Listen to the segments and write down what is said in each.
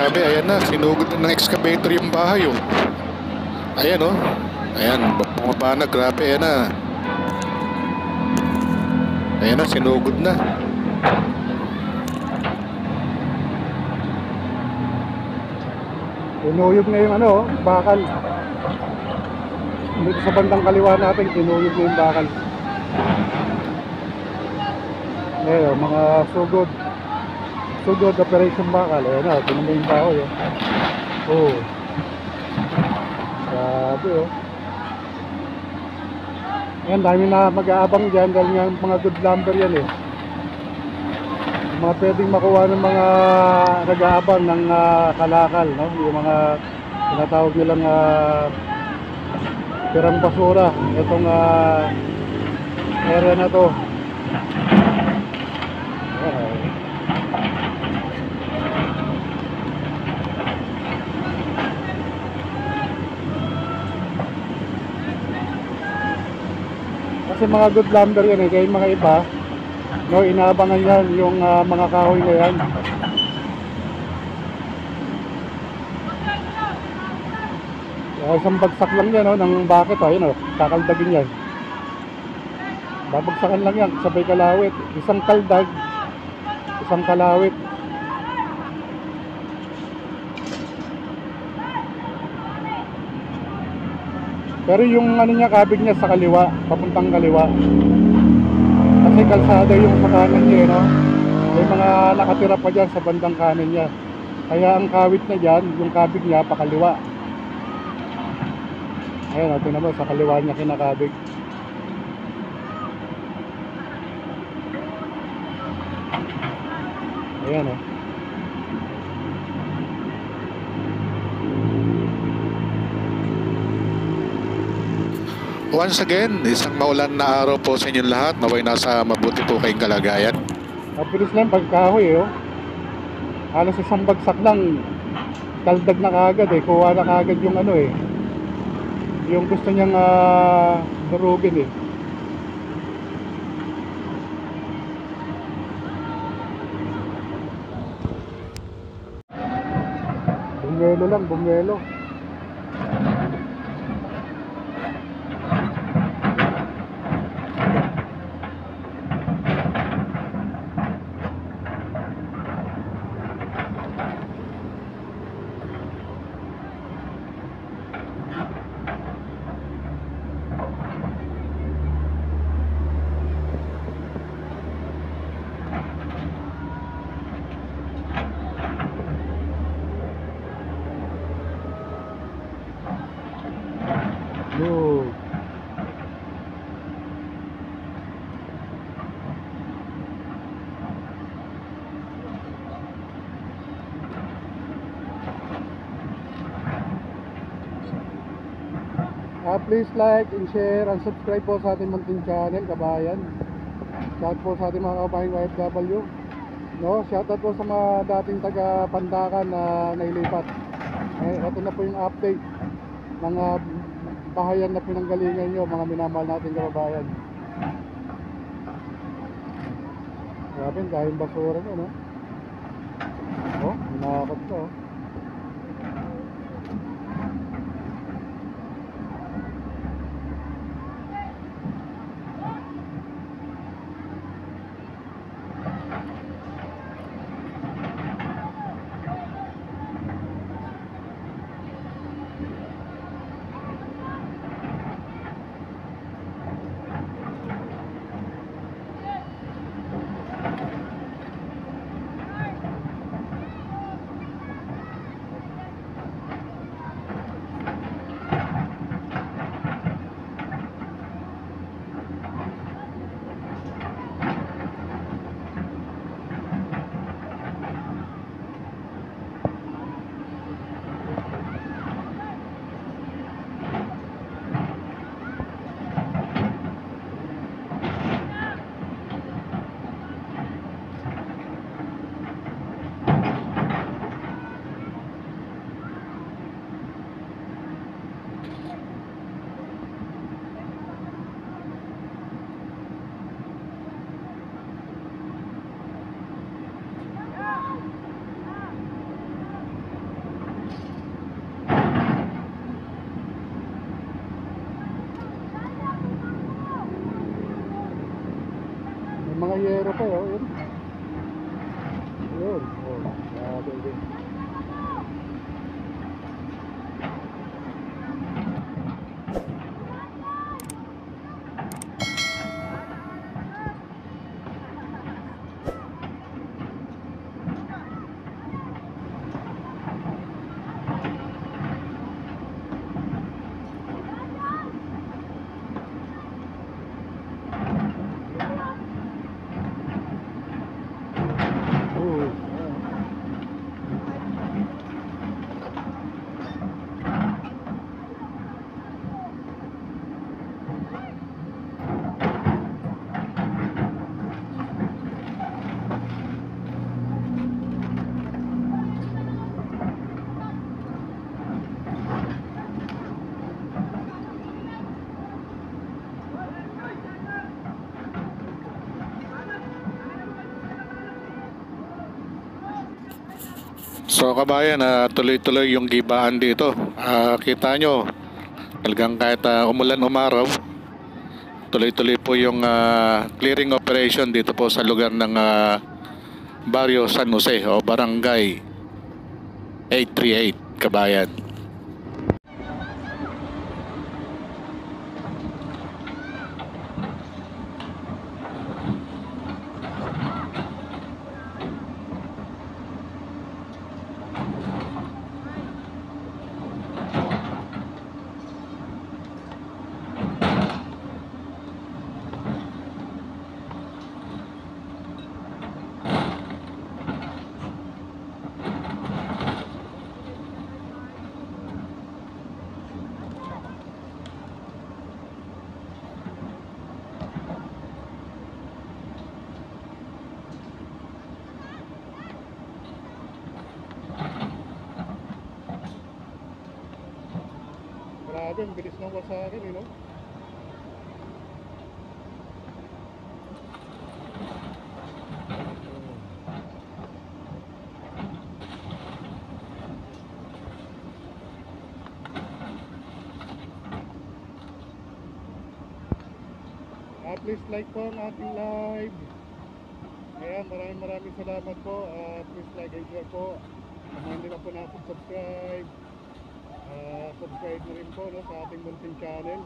grabe, ayan na, sinugod na ng excavator yung bahay, oh. Ayan, oh. Ayan, bumaba na, grabe, ayan na. Ayan na, sinugod na. Tinuyog na yung ano, bakal. Dito sa bandang kaliwa natin, tinuyog na yung bakal. Ayan, mga sugod. Sugod operation bakal. Ayan na, tinan mo yung bahoy. Oh. Grabe, oh. Ayan, dami na mag-aabang dyan dahil nga mga good lumber yan eh. Mga pwedeng makuha ng mga nag-aabang ng kalakal, no? Yung mga tinatawag nilang tirang basura. Itong area na to. Kasi mga good lumber yan eh, kaya yung mga iba, no, inaabangan yan yung mga kahoy na yan. Isang bagsak lang yan, no, ng bakit, ayun, oh, kakaldagin yan. Babagsakan lang yan, sabay kalawit. Isang kaldag, isang kalawit. Pero yung ano niya, kabig niya sa kaliwa, papuntang kaliwa. Kasi kalsada yung sa kanan niya, no? May mga nakatira pa dyan sa bandang kanan niya. Kaya ang kawit na dyan, yung kabig niya, pakaliwa. Ayan, tingnan mo, sa kaliwa niya kinakabig. Ayan, oh. Once again, isang maulan na araw po sa inyong lahat. Naway nasa mabuti po kayong kalagayan. Mabilis lang pagkahoy, oh. Halos isang bagsak lang, kaldag na kagad eh. Kuha na kagad yung ano eh, yung gusto niyang durugin eh. Bumelo lang, bumelo. Yo. Please like and share and subscribe po sa ating munting channel, kabayan. Shout po sa ating mga kabayang OFW. No, shoutout po sa mga dating taga Pandakan na nailipat. Ito na po yung update ng bahayan na pinanggalingan nyo, mga minamahal natin kababayan. Grabe, dahil basura nyo, no? Oh, hinakot ko, oh. pasahero pa oh, yun. Yun, oh, grabe din. So kabayan, tuloy-tuloy yung gibaan dito. Kita nyo, talagang kahit umulan umaraw, tuloy-tuloy po yung clearing operation dito po sa lugar ng Barrio San Jose o Barangay 838, kabayan. Grabe, ang bilis ng wasakin, no? Please like po ang ating live. Ayan, maraming salamat po. Please like and share po. Kung hindi na po nakapag-subscribe, subscribe na rin po, no, sa ating munting channel.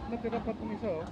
Natira pa itong isa, oh.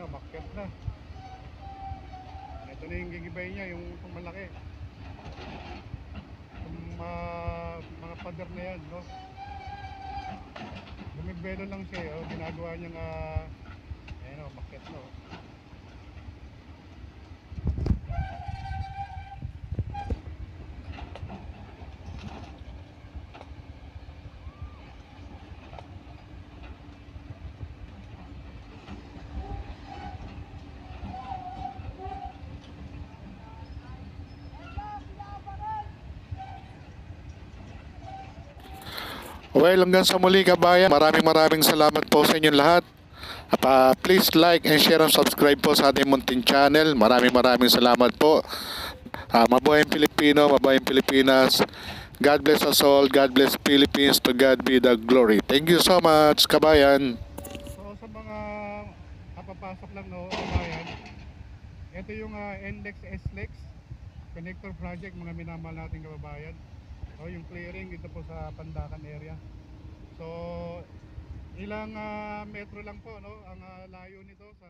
Makyat na. Ito na yung gigibay niya, yung malaki. Yung mga pader na yan, no? Bumibelo lang siya, oh. Ginagawa niyang ayan, oh, makit, no? Well, hanggang sa muli kabayan, maraming salamat po sa inyong lahat. Please like and share and subscribe po sa ating munting channel. Maraming salamat po. Mabuhay ang Pilipino, mabuhay ang Pilipinas. God bless us all. God bless Philippines. To God be the glory. Thank you so much, kabayan. So sa mga kapapasok lang, no, kabayan, ito yung NLEX SLEX connector project, mga minamahal nating kababayan. So yung clearing dito po sa Pandacan area. So ilang metro lang po, no, ang layo nito sa